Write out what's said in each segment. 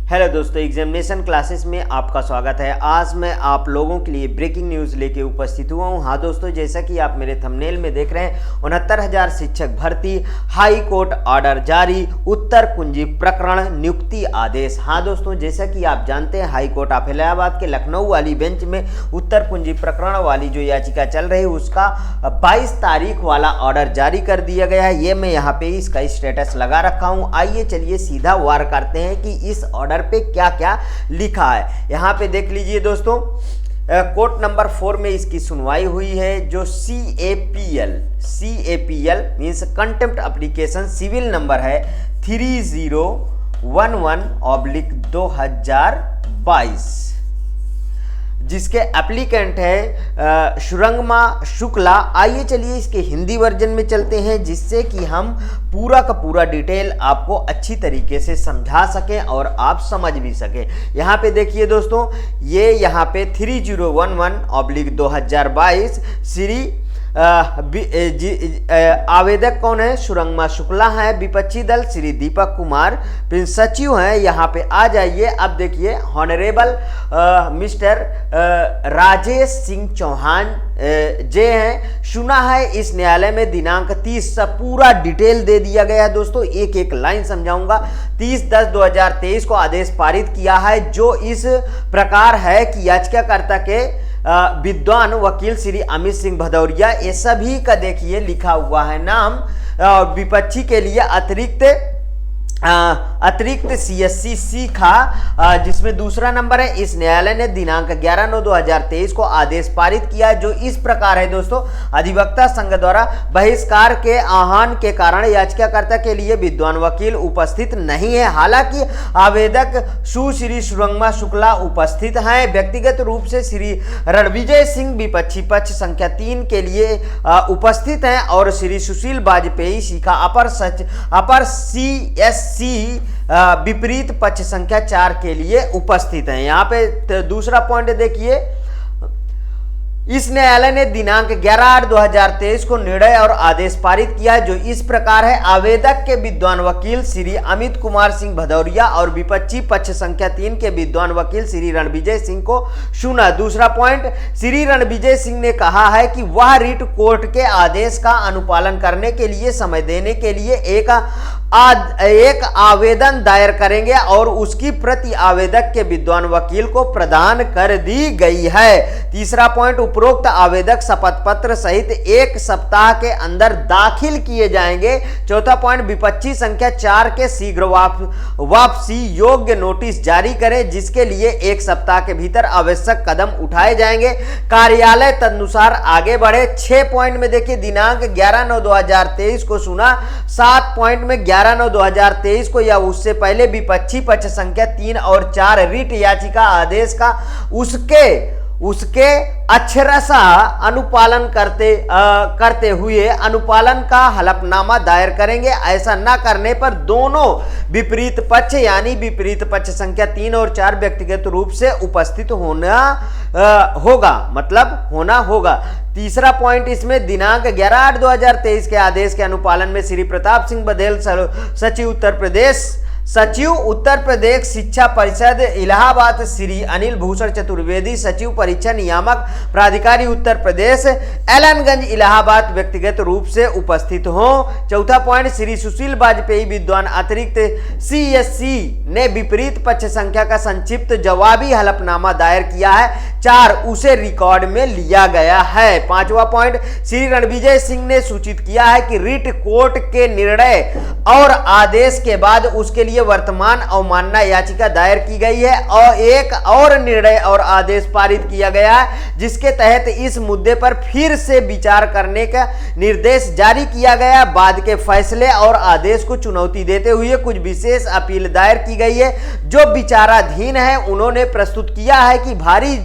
Hello दोस्तों, examination classes में आपका स्वागत है। आज मैं आप लोगों के लिए ब्रेकिंग न्यूज़ लेके उपस्थित हुआ हूं। हाँ दोस्तों, जैसा कि आप मेरे थंबनेल में देख रहे हैं, 69,000 शिक्षक भर्ती, हाई कोर्ट ऑर्डर जारी, उत्तर कुंजी प्रकरण, नियुक्ति आदेश। हाँ दोस्तों, जैसा कि आप जानते हैं, हाई कोर्ट ऑफ इलाहाबाद के लखनऊ वाली बेंच में उत्तर कुंजी प्रकरण वाली जो याचिका चल रही है उसका 22 तारीख वाला ऑर्डर जारी कर दिया गया है। ये मैं यहाँ पे इसका स्टेटस लगा रखा हूँ। आइए चलिए सीधा वार करते हैं कि इस ऑर्डर पे क्या क्या लिखा है। यहां पे देख लीजिए दोस्तों, कोर्ट नंबर 4 में इसकी सुनवाई हुई है। जो CAPL means contempt application civil number है 3011/2022, जिसके एप्लीकेंट है शुरंगमा शुक्ला। आइए चलिए इसके हिंदी वर्जन में चलते हैं, जिससे कि हम पूरा का पूरा डिटेल आपको अच्छी तरीके से समझा सकें और आप समझ भी सकें। यहाँ पे देखिए दोस्तों, ये यहाँ पे 3011/2022 श्री आवेदक कौन है? शुरंगमा शुक्ला है। विपक्षी दल श्री दीपक कुमार। फिर सचिव हैं, यहाँ पे आ जाइए। अब देखिए, हॉनरेबल मिस्टर राजेश सिंह चौहान जे हैं। सुना है इस न्यायालय में दिनांक 30, सब पूरा डिटेल दे दिया गया है दोस्तों, एक एक लाइन समझाऊंगा। 30/10/2023 को आदेश पारित किया है, जो इस प्रकार है कि याचिकाकर्ता के विद्वान वकील श्री अमित सिंह भदौरिया, ये सभी का देखिए लिखा हुआ है नाम। विपक्षी के लिए अतिरिक्त CSC सीखा, जिसमें दूसरा नंबर है। इस न्यायालय ने दिनांक 11/9/2023 को आदेश पारित किया, जो इस प्रकार है दोस्तों। अधिवक्ता संघ द्वारा बहिष्कार के आह्वान के कारण याचिकाकर्ता के लिए विद्वान वकील उपस्थित नहीं है। हालांकि आवेदक सुश्री शुरंगमा शुक्ला उपस्थित हैं। व्यक्तिगत रूप से श्री रणविजय सिंह विपक्षी पक्ष संख्या 3 के लिए उपस्थित हैं और श्री सुशील वाजपेयी शिखा अपर CSC विपरीत पक्ष संख्या 4 के लिए उपस्थित हैं। यहाँ पे दूसरा पॉइंट देखिए, इस न्यायालय ने दिनांक 11/8/2023 को निर्णय और आदेश पारित किया, जो इस प्रकार है। आवेदक के विद्वान वकील श्री अमित कुमार सिंह भदौरिया और विपक्षी पक्ष संख्या 3 के विद्वान वकील श्री रणविजय सिंह को सुना। दूसरा पॉइंट, श्री रणविजय सिंह ने कहा है कि वह रिट कोर्ट के आदेश का अनुपालन करने के लिए समय देने के लिए एक आवेदन दायर करेंगे और उसकी प्रति आवेदक के विद्वान वकील को प्रदान कर दी गई है। तीसरा पॉइंट, उपरोक्त आवेदक शपथ पत्र सहित 1 सप्ताह के अंदर दाखिल किए जाएंगे। चौथा पॉइंट, विपक्षी संख्या 4 के शीघ्र वापसी योग्य नोटिस जारी करें, जिसके लिए 1 सप्ताह के भीतर आवश्यक कदम उठाए जाएंगे। कार्यालय तदनुसार आगे बढ़े। 6 पॉइंट में देखिए, दिनांक 11/9/2023 को सुना। 7 पॉइंट में 11/9/2023 को या उससे पहले विपक्षी पक्ष संख्या 3 और 4 रिट याचिका आदेश का उसके अक्षरशः अनुपालन करते हुए अनुपालन का हलफनामा दायर करेंगे। ऐसा न करने पर दोनों विपरीत पक्ष यानी विपरीत पक्ष संख्या 3 और 4 व्यक्तिगत रूप से उपस्थित होना होगा। तीसरा पॉइंट इसमें, दिनांक 11/8/2023 के आदेश के अनुपालन में श्री प्रताप सिंह बघेल सचिव उत्तर प्रदेश शिक्षा परिषद इलाहाबाद, श्री अनिल भूषण चतुर्वेदी सचिव परीक्षा नियामक प्राधिकारी उत्तर प्रदेश एलनगंज इलाहाबाद व्यक्तिगत रूप से उपस्थित हों। चौथा पॉइंट, श्री सुशील वाजपेयी विद्वान अतिरिक्त CSC ने विपरीत पक्ष संख्या का संक्षिप्त जवाबी हलफनामा दायर किया है। 4 उसे रिकॉर्ड में लिया गया है। पांचवा पॉइंट, श्री रणविजय सिंह ने सूचित किया है कि रिट कोर्ट के निर्णय और आदेश के बाद उसके लिए वर्तमान अवमानना याचिका दायर की गई है और एक और निर्णय और आदेश पारित किया गया है, जिसके तहत इस मुद्दे पर फिर से विचार करने का निर्देश जारी किया गया। बाद के फैसले और आदेश को चुनौती देते हुए कुछ विशेष अपील दायर की गई है, जो विचाराधीन है। उन्होंने प्रस्तुत किया है कि भारी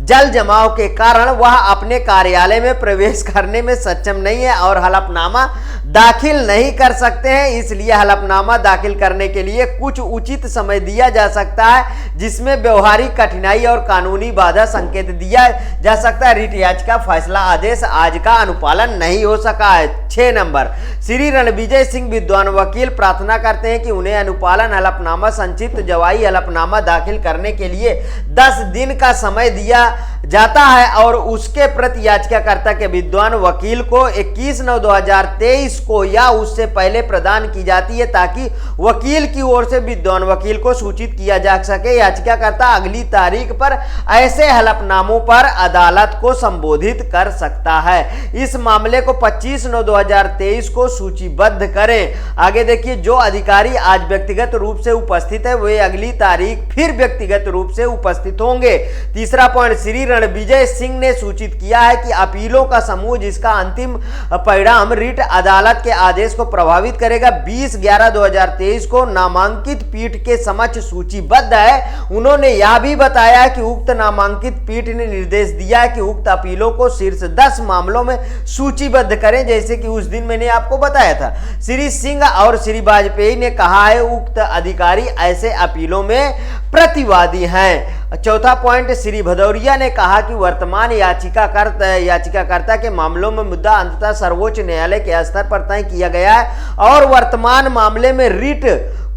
जल जमाव के कारण वह अपने कार्यालय में प्रवेश करने में सक्षम नहीं है और हलफनामा दाखिल नहीं कर सकते हैं। इसलिए हलफनामा दाखिल करने के लिए कुछ उचित समय दिया जा सकता है जिसमें व्यवहारिक कठिनाई और कानूनी बाधा संकेत दिया जा सकता है। रिट याचिका फैसला आदेश आज का अनुपालन नहीं हो सका है। 6 नंबर, श्री रणविजय सिंह विद्वान वकील प्रार्थना करते हैं कि उन्हें अनुपालन हलफनामा संक्षिप्त जवाई हलफनामा दाखिल करने के लिए 10 दिन का समय दिया जाता है और उसके प्रति याचिकाकर्ता के विद्वान वकील को 21/9/2023 को या उससे पहले प्रदान की जाती है ताकि वकील की ओर से विद्वान वकील को सूचित किया जा सके। याचिकाकर्ता अगली तारीख पर ऐसे हलफनामों पर अदालत को संबोधित कर सकता है। इस मामले को 25/9/2023 को सूचीबद्ध करें। आगे देखिए, जो अधिकारी आज व्यक्तिगत रूप से उपस्थित है वे अगली तारीख फिर व्यक्तिगत रूप से उपस्थित होंगे। तीसरा पॉइंट, श्री रणविजय सिंह ने सूचित किया है कि अपीलों का समूह जिसका अंतिम परिणाम रिट अदालत के आदेश को प्रभावित करेगा 20/11/2023 को नामांकित पीठ के समक्ष सूचीबद्ध है। उन्होंने यह भी बताया कि उक्त नामांकित पीठ ने निर्देश दिया है कि उक्त अपीलों को शीर्ष 10 मामलों में सूचीबद्ध करें, जैसे कि उस दिन मैंने आपको बताया था। श्री सिंह और श्री वाजपेयी ने कहा है उक्त अधिकारी ऐसे अपीलों में प्रतिवादी हैं। चौथा पॉइंट, श्री भदौरिया ने कहा कि वर्तमान याचिकाकर्ता के मामलों में मुद्दा अंततः सर्वोच्च न्यायालय के स्तर पर तय किया गया है और वर्तमान मामले में रिट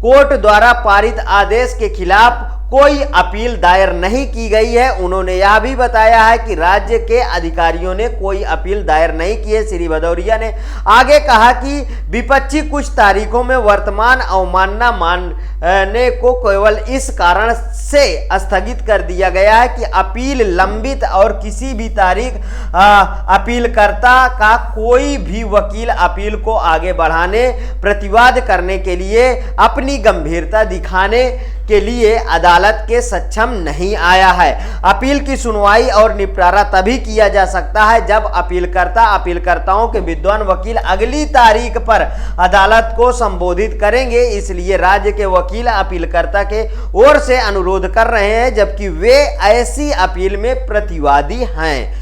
कोर्ट द्वारा पारित आदेश के खिलाफ कोई अपील दायर नहीं की गई है। उन्होंने यह भी बताया है कि राज्य के अधिकारियों ने कोई अपील दायर नहीं की है। श्री भदौरिया ने आगे कहा कि विपक्षी कुछ तारीखों में वर्तमान अवमानना मानने को केवल इस कारण से स्थगित कर दिया गया है कि अपील लंबित और किसी भी तारीख अपीलकर्ता का कोई भी वकील अपील को आगे बढ़ाने प्रतिवाद करने के लिए अपनी गंभीरता दिखाने के लिए अदालत के सक्षम नहीं आया है। अपील की सुनवाई और निपटारा तभी किया जा सकता है जब अपीलकर्ताओं के विद्वान वकील अगली तारीख पर अदालत को संबोधित करेंगे। इसलिए राज्य के वकील अपीलकर्ता के ओर से अनुरोध कर रहे हैं जबकि वे ऐसी अपील में प्रतिवादी हैं।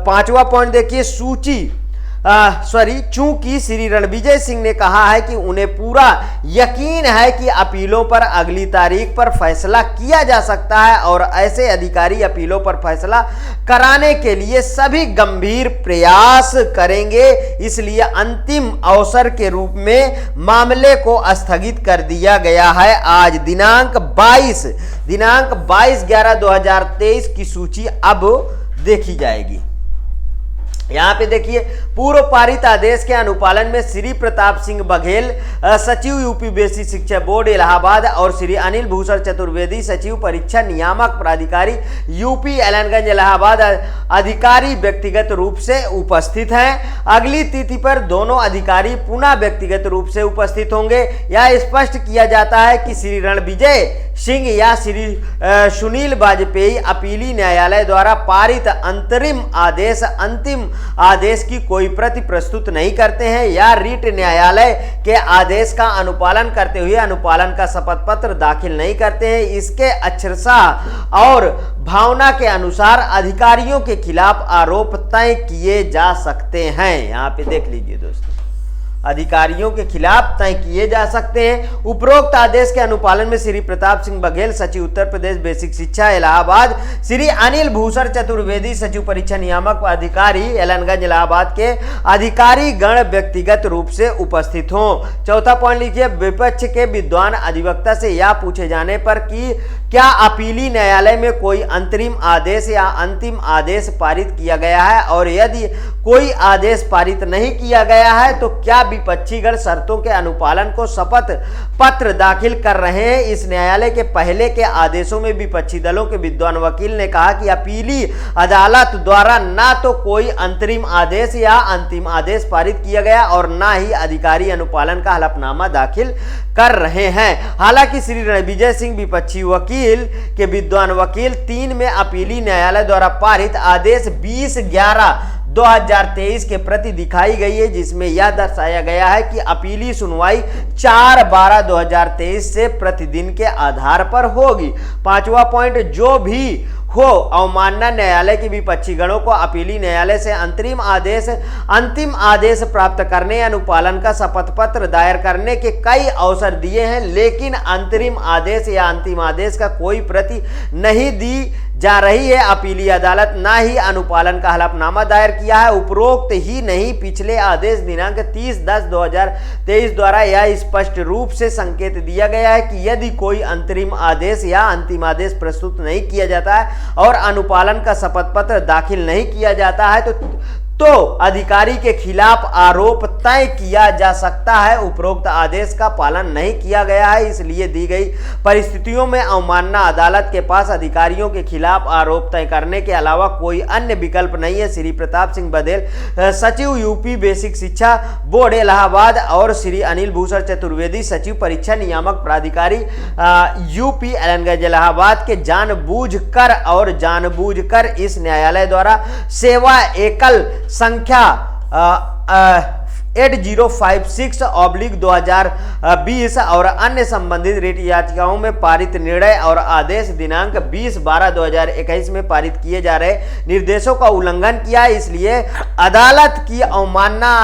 5वां पॉइंट देखिए, चूंकि श्री रणविजय सिंह ने कहा है कि उन्हें पूरा यकीन है कि अपीलों पर अगली तारीख पर फैसला किया जा सकता है और ऐसे अधिकारी अपीलों पर फैसला कराने के लिए सभी गंभीर प्रयास करेंगे, इसलिए अंतिम अवसर के रूप में मामले को स्थगित कर दिया गया है। आज दिनांक 22/11/2023 की सूची अब देखी जाएगी। यहाँ पे देखिए, पूर्व पारित आदेश के अनुपालन में श्री प्रताप सिंह बघेल सचिव यूपी बेसिक शिक्षा बोर्ड इलाहाबाद और श्री अनिल भूषण चतुर्वेदी सचिव परीक्षा नियामक प्राधिकारी यूपी एलनगंज इलाहाबाद अधिकारी व्यक्तिगत रूप से उपस्थित हैं। अगली तिथि पर दोनों अधिकारी पुनः व्यक्तिगत रूप से उपस्थित होंगे। यह स्पष्ट किया जाता है कि श्री रणविजय सिंह या श्री सुनील वाजपेयी अपीली न्यायालय द्वारा पारित अंतरिम अंतिम आदेश की कोई प्रति प्रस्तुत नहीं करते हैं या रिट न्यायालय के आदेश का अनुपालन करते हुए अनुपालन का शपथ पत्र दाखिल नहीं करते हैं। इसके अक्षरशः और भावना के अनुसार अधिकारियों के खिलाफ आरोप तय किए जा सकते हैं। यहाँ पे देख लीजिए दोस्तों, अधिकारियों के खिलाफ तय किए जा सकते हैं। उपरोक्त आदेश के अनुपालन में श्री प्रताप सिंह बघेल सचिव उत्तर प्रदेश बेसिक शिक्षा इलाहाबाद, श्री अनिल भूषण चतुर्वेदी सचिव परीक्षा नियामक अधिकारी एलनगंज इलाहाबाद के अधिकारी गण व्यक्तिगत रूप से उपस्थित हों। चौथा पॉइंट लिखिए, विपक्ष के विद्वान अधिवक्ता से यह पूछे जाने पर कि क्या अपीली न्यायालय में कोई अंतरिम आदेश या अंतिम आदेश पारित किया गया है और यदि कोई आदेश पारित नहीं किया गया है तो क्या विपक्षीगण शर्तों के अनुपालन को शपथ पत्र दाखिल कर रहे हैं। इस न्यायालय के पहले के आदेशों में विपक्षी दलों के विद्वान वकील ने कहा कि अपीली अदालत द्वारा ना तो कोई अंतरिम आदेश या अंतिम आदेश पारित किया गया और ना ही अधिकारी अनुपालन का हलफनामा दाखिल कर रहे हैं। हालांकि श्री रणविजय सिंह विपक्षी वकील के विद्वान वकील 3 में अपीली न्यायालय द्वारा पारित आदेश 20/11/2023 के प्रति दिखाई गई है, जिसमें यह दर्शाया गया है कि अपीली सुनवाई 4/12/2023 से प्रतिदिन के आधार पर होगी। 5वां पॉइंट, जो भी हो अवमानना न्यायालय के विपक्षी गणों को अपीली न्यायालय से अंतरिम आदेश प्राप्त करने अनुपालन का शपथ पत्र दायर करने के कई अवसर दिए हैं, लेकिन अंतरिम आदेश या अंतिम आदेश का कोई प्रति नहीं दी जा रही है। अपीली अदालत ना ही अनुपालन का हलफनामा दायर किया है। उपरोक्त ही नहीं, पिछले आदेश दिनांक 30/10/2023 द्वारा यह स्पष्ट रूप से संकेत दिया गया है कि यदि कोई अंतरिम आदेश या अंतिम आदेश प्रस्तुत नहीं किया जाता है और अनुपालन का शपथ पत्र दाखिल नहीं किया जाता है तो अधिकारी के खिलाफ आरोप तय किया जा सकता है। उपरोक्त आदेश का पालन नहीं किया गया है, इसलिए दी गई परिस्थितियों में अवमानना अदालत के पास अधिकारियों के खिलाफ आरोप तय करने के अलावा कोई अन्य विकल्प नहीं है। श्री प्रताप सिंह बघेल, सचिव यूपी बेसिक शिक्षा बोर्ड इलाहाबाद, और श्री अनिल भूषण चतुर्वेदी, सचिव परीक्षा नियामक प्राधिकारी यूपी एलनगंज इलाहाबाद के जानबूझकर इस न्यायालय द्वारा सेवा एकल संख्या 8056/2020 और अन्य संबंधित रिट याचिकाओं में पारित निर्णय और आदेश दिनांक 20/12/2021 में पारित किए जा रहे निर्देशों का उल्लंघन किया है। इसलिए अदालत की अवमानना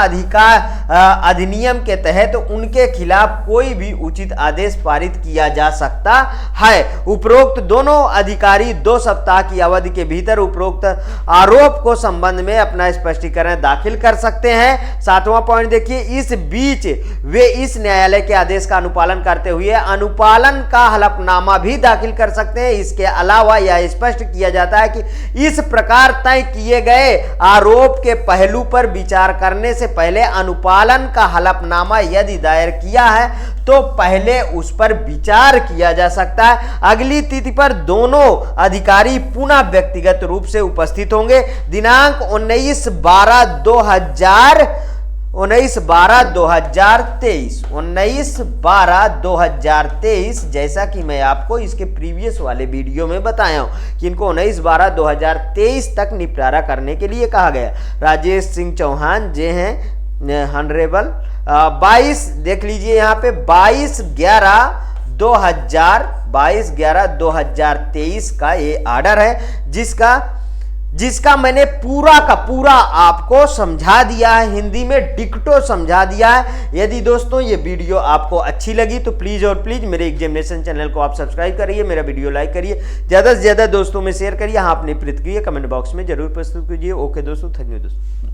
अधिनियम के तहत उनके खिलाफ कोई भी उचित आदेश पारित किया जा सकता है। उपरोक्त दोनों अधिकारी 2 सप्ताह की अवधि के भीतर उपरोक्त आरोप को संबंध में अपना स्पष्टीकरण दाखिल कर सकते हैं। 7वां पॉइंट देखिए, इस बीच वे इस न्यायालय के आदेश का अनुपालन करते हुए अनुपालन का हलफनामा भी दाखिल कर सकते हैं। इसके अलावा यह स्पष्ट किया जाता है कि इस प्रकार तय किए गए आरोप के पहलू पर विचार करने से पहले अनुपालन का हलफनामा यदि दायर किया है तो पहले उस पर विचार किया जा सकता है। अगली तिथि पर दोनों अधिकारी पुनः व्यक्तिगत रूप से उपस्थित होंगे। दिनांक 19/12/2023 जैसा कि मैं आपको इसके प्रीवियस वाले वीडियो में बताया हूं कि इनको 19/12/2023 तक निपटारा करने के लिए कहा गया। राजेश सिंह चौहान जे हैं हॉनरेबल 22 देख लीजिए यहाँ पे 22/11/2023 का ये ऑर्डर है, जिसका मैंने पूरा का पूरा आपको समझा दिया है, हिंदी में डिक्टो समझा दिया है। यदि दोस्तों ये वीडियो आपको अच्छी लगी तो प्लीज और प्लीज मेरे एग्जामिनेशन चैनल को आप सब्सक्राइब करिए, मेरा वीडियो लाइक करिए, ज्यादा से ज्यादा दोस्तों में शेयर करिए। हाँ, अपनी प्रतिक्रिया कमेंट बॉक्स में जरूर प्रस्तुत कीजिए। ओके दोस्तों, थैंक यू दोस्तों।